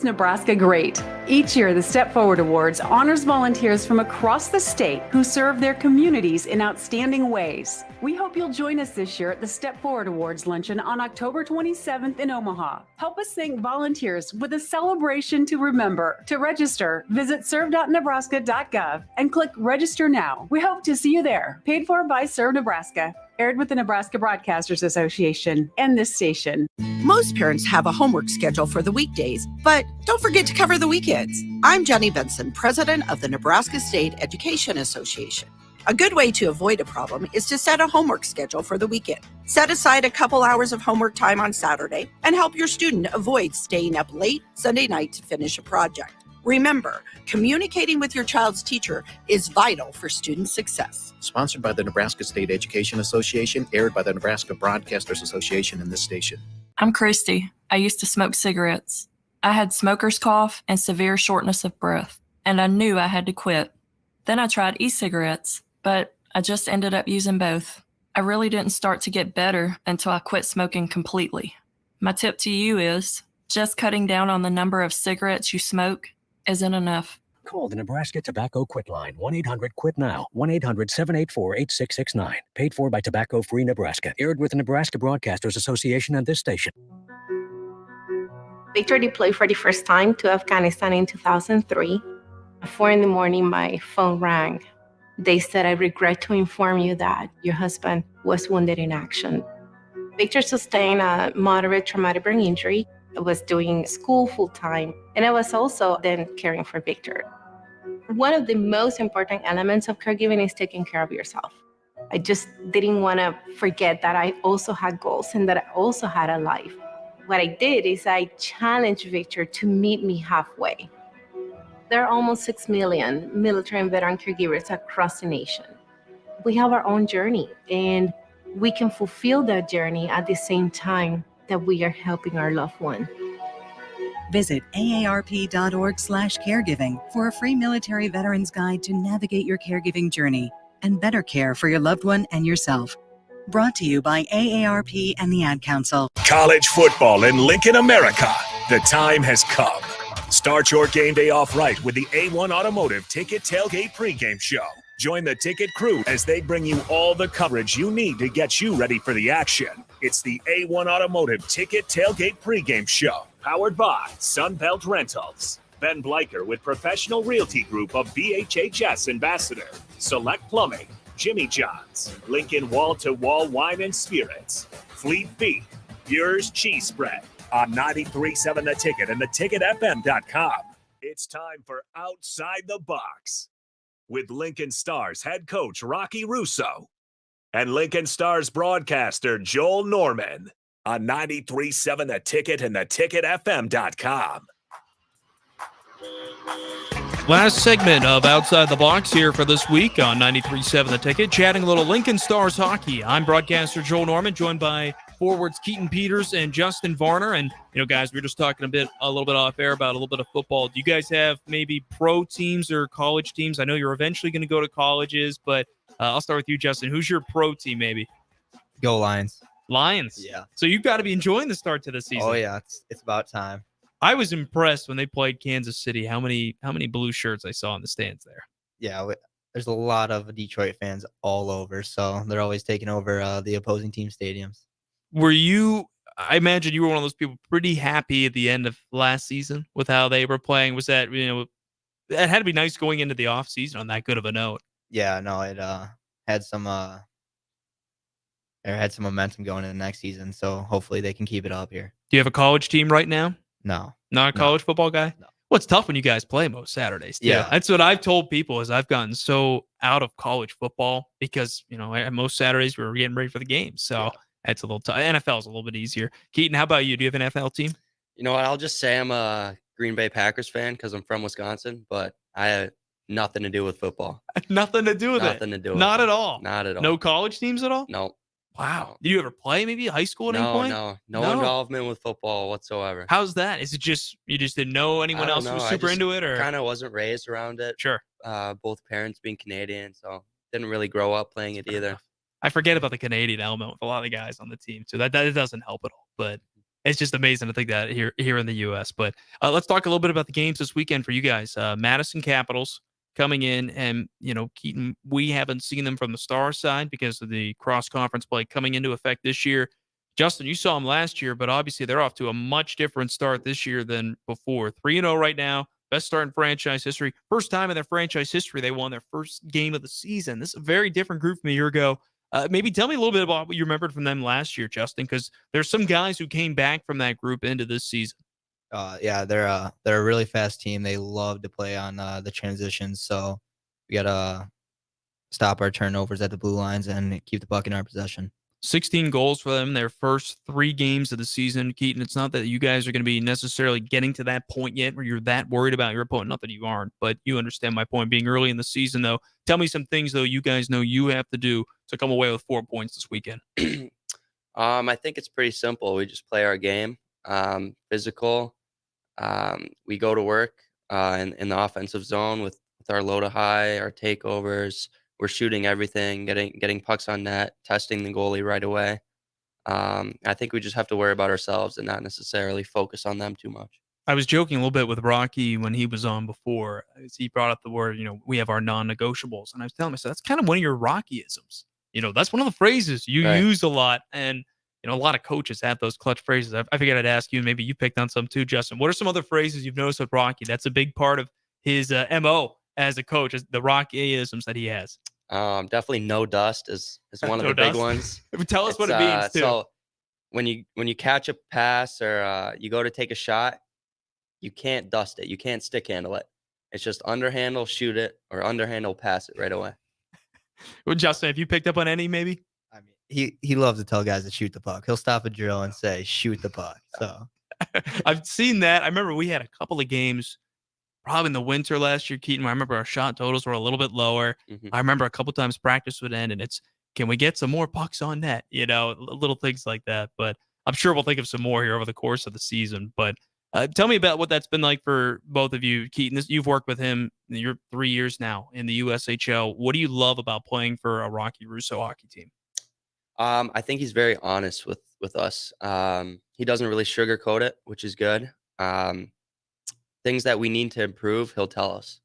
Nebraska Great. Each year, the Step Forward Awards honors volunteers from across the state who serve their communities in outstanding ways. We hope you'll join us this year at the Step Forward Awards luncheon on October 27th in Omaha. Help us thank volunteers with a celebration to remember. To register, visit serve.nebraska.gov and click Register Now. We hope to see you there. Paid for by Serve Nebraska. Aired with the Nebraska Broadcasters Association and this station. Most parents have a homework schedule for the weekdays, but don't forget to cover the weekends. I'm Jenny Benson, president of the Nebraska State Education Association. A good way to avoid a problem is to set a homework schedule for the weekend. Set aside a couple hours of homework time on Saturday and help your student avoid staying up late Sunday night to finish a project. Remember, communicating with your child's teacher is vital for student success. Sponsored by the Nebraska State Education Association, aired by the Nebraska Broadcasters Association and this station. I'm Christy. I used to smoke cigarettes. I had smoker's cough and severe shortness of breath, and I knew I had to quit. Then I tried e-cigarettes, but I just ended up using both. I really didn't start to get better until I quit smoking completely. My tip to you is Just cutting down on the number of cigarettes you smoke isn't enough. Call the Nebraska Tobacco Quit Line, 1-800-QUIT-NOW, 1-800-784-8669. Paid for by Tobacco Free Nebraska. Aired with the Nebraska Broadcasters Association and this station. Victor deployed for the first time to Afghanistan in 2003. At 4 a.m, my phone rang. They said, "I regret to inform you that your husband was wounded in action." Victor sustained a moderate traumatic brain injury. I was doing school full-time, and I was also then caring for Victor. One of the most important elements of caregiving is taking care of yourself. I just didn't want to forget that I also had goals and that I also had a life. What I did is I challenged Victor to meet me halfway. There are almost 6 million military and veteran caregivers across the nation. We have our own journey, and we can fulfill that journey at the same time that we are helping our loved one. Visit aarp.org/caregiving for a free military veterans guide to navigate your caregiving journey and better care for your loved one and yourself. Brought to you by AARP and the Ad Council. College football in Lincoln, America. The time has come. Start your game day off right with the A1 Automotive Ticket Tailgate pregame show. Join the ticket crew as they bring you all the coverage you need to get you ready for the action. It's the A1 Automotive Ticket Tailgate pregame show, powered by Sunbelt Rentals. Ben Bleicher with Professional Realty Group of BHHS Ambassador, Select Plumbing, Jimmy John's, Lincoln Wall-to-Wall Wine and Spirits, Fleet Feet, Yours Cheese Spread on 93.7 The Ticket and theticketfm.com. It's time for Outside the Box with Lincoln Stars head coach Rocky Russo and Lincoln Stars broadcaster Joel Norman on 93.7 The Ticket and theticketfm.com. Last segment of Outside the Box here for this week on 93.7 The Ticket, chatting a little Lincoln Stars hockey. I'm broadcaster Joel Norman, joined by forwards Keaton Peters and Justin Varner. And, guys, we were just talking a little bit off air about a little bit of football. Do you guys have maybe pro teams or college teams? I know you're eventually going to go to colleges, but I'll start with you, Justin. Who's your pro team maybe? Go Lions. Lions? Yeah. So you've got to be enjoying the start to the season. Oh, yeah. It's about time. I was impressed when they played Kansas City, how many blue shirts I saw in the stands there. Yeah, there's a lot of Detroit fans all over, so they're always taking over the opposing team stadiums. I imagine you were one of those people pretty happy at the end of last season with how they were playing. Was that, that had to be nice going into the offseason on that good of a note. Yeah, no, it had some momentum going into the next season, so hopefully they can keep it up here. Do you have a college team right now? No. Not a college football guy? No. Well, it's tough when you guys play most Saturdays. Too. Yeah. That's what I've told people is I've gotten so out of college football because, most Saturdays we were getting ready for the game. So it's a little tough. NFL is a little bit easier. Keaton, how about you? Do you have an NFL team? You know what? I'll just say I'm a Green Bay Packers fan because I'm from Wisconsin, but I have nothing to do with football. Nothing to do with it? Nothing to do with it. Not at all? Not at all. No college teams at all? No. Wow. Did you ever play maybe high school at any point? No involvement with football whatsoever. How's that? Is it just you just didn't know anyone else who was super into it, or kind of wasn't raised around it? Sure. Both parents being Canadian, so didn't really grow up playing it either. I forget about the Canadian element with a lot of the guys on the team, so that doesn't help at all. But it's just amazing to think that here in the U.S. But let's talk a little bit about the games this weekend for you guys. Madison Capitals coming in, and Keaton, we haven't seen them from the Star side because of the cross-conference play coming into effect this year. Justin, you saw them last year, but obviously they're off to a much different start this year than before. 3-0 right now, best start in franchise history. First time in their franchise history they won their first game of the season. This is a very different group from a year ago. Maybe tell me a little bit about what you remembered from them last year, Justin, because there's some guys who came back from that group into this season. Yeah, they're a really fast team. They love to play on the transitions, so we gotta stop our turnovers at the blue lines and keep the puck in our possession. 16 goals for them their first 3 games of the season. Keaton, it's not that you guys are going to be necessarily getting to that point yet where you're that worried about your opponent. Not that you aren't, but you understand my point. Being early in the season, though, tell me some things though you guys know you have to do to come away with 4 points this weekend. I think it's pretty simple. We just play our game, physical. We go to work in the offensive zone with our low to high, our takeovers. We're shooting everything, getting pucks on net, testing the goalie right away. I think we just have to worry about ourselves and not necessarily focus on them too much. I was joking a little bit with Rocky when he was on before. As he brought up the word, we have our non-negotiables. And I was telling him, I said, that's kind of one of your Rockyisms. That's one of the phrases you use a lot. And, a lot of coaches have those clutch phrases. I figured I'd ask you, and maybe you picked on some too, Justin. What are some other phrases you've noticed with Rocky? That's a big part of his MO as a coach, is the Rockyisms that he has. Definitely no dust is one of No the big dust? ones. Tell us what it means, too. So when you catch a pass or you go to take a shot, you can't dust it. You can't stick handle it. It's just underhandle, shoot it, or underhandle, pass it right away. Well, Justin, have you picked up on any, maybe? I mean, he loves to tell guys to shoot the puck. He'll stop a drill and say, shoot the puck. So I've seen that. I remember we had a couple of games, probably in the winter last year, Keaton. I remember our shot totals were a little bit lower. Mm-hmm. I remember a couple times practice would end, and it's, can we get some more pucks on net? Little things like that. But I'm sure we'll think of some more here over the course of the season. But tell me about what that's been like for both of you, Keaton. You've worked with him. You're 3 years now in the USHL. What do you love about playing for a Rocky Russo hockey team? I think he's very honest with us. He doesn't really sugarcoat it, which is good. Things that we need to improve, he'll tell us,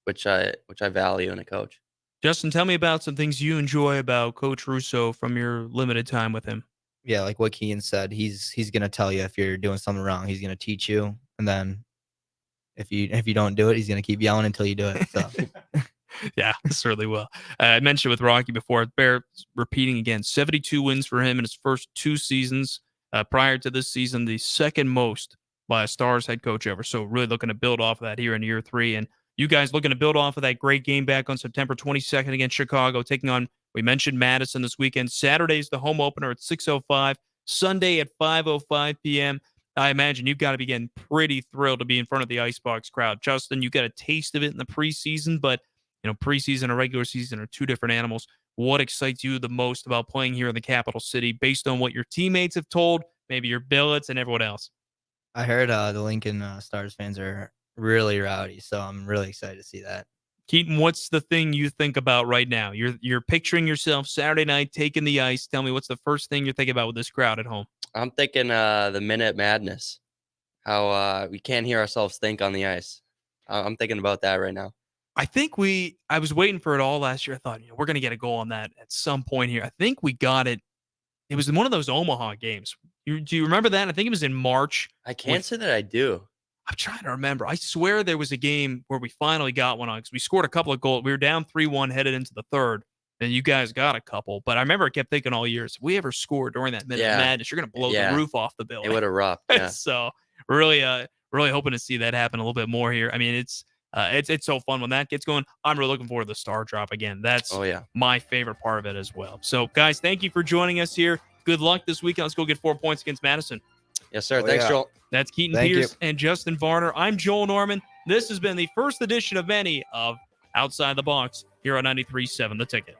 which I value in a coach. Justin, tell me about some things you enjoy about Coach Russo from your limited time with him. Yeah, like what Kean said, he's gonna tell you if you're doing something wrong. He's gonna teach you, and then if you don't do it, he's gonna keep yelling until you do it. So. Yeah, certainly will. I mentioned with Rocky before, bear repeating again, 72 wins for him in his first 2 seasons. Prior to this season, the second most by a Stars head coach ever. So really looking to build off of that here in year 3. And you guys looking to build off of that great game back on September 22nd against Chicago, taking on, we mentioned Madison this weekend. Saturday's the home opener at 6:05, Sunday at 5:05 p.m. I imagine you've got to be getting pretty thrilled to be in front of the Icebox crowd. Justin, you got a taste of it in the preseason, but preseason and regular season are 2 different animals. What excites you the most about playing here in the capital city based on what your teammates have told, maybe your billets and everyone else? I heard the Lincoln Stars fans are really rowdy, so I'm really excited to see that. Keaton, what's the thing you think about right now? You're picturing yourself Saturday night taking the ice. Tell me, what's the first thing you're thinking about with this crowd at home? I'm thinking the Minute Madness, how we can't hear ourselves think on the ice. I'm thinking about that right now. I think I was waiting for it all last year. I thought, we're going to get a goal on that at some point here. I think we got it. It was in one of those Omaha games. Do you remember that? I think it was in March. I can't say that I do. I'm trying to remember. I swear there was a game where we finally got one on because we scored a couple of goals. We were down 3-1 headed into the third, and you guys got a couple. But I remember I kept thinking all year, if we ever score during that Minute Madness, you're going to blow the roof off the building. It would erupt. Yeah. So really hoping to see that happen a little bit more here. I mean, it's so fun when that gets going. I'm really looking forward to the star drop again. That's my favorite part of it as well. So, guys, thank you for joining us here. Good luck this weekend. Let's go get 4 points against Madison. Yes, sir. Thanks, Joel. That's Keaton Pierce and Justin Varner. I'm Joel Norman. This has been the first edition of many of Outside the Box here on 93.7 The Ticket.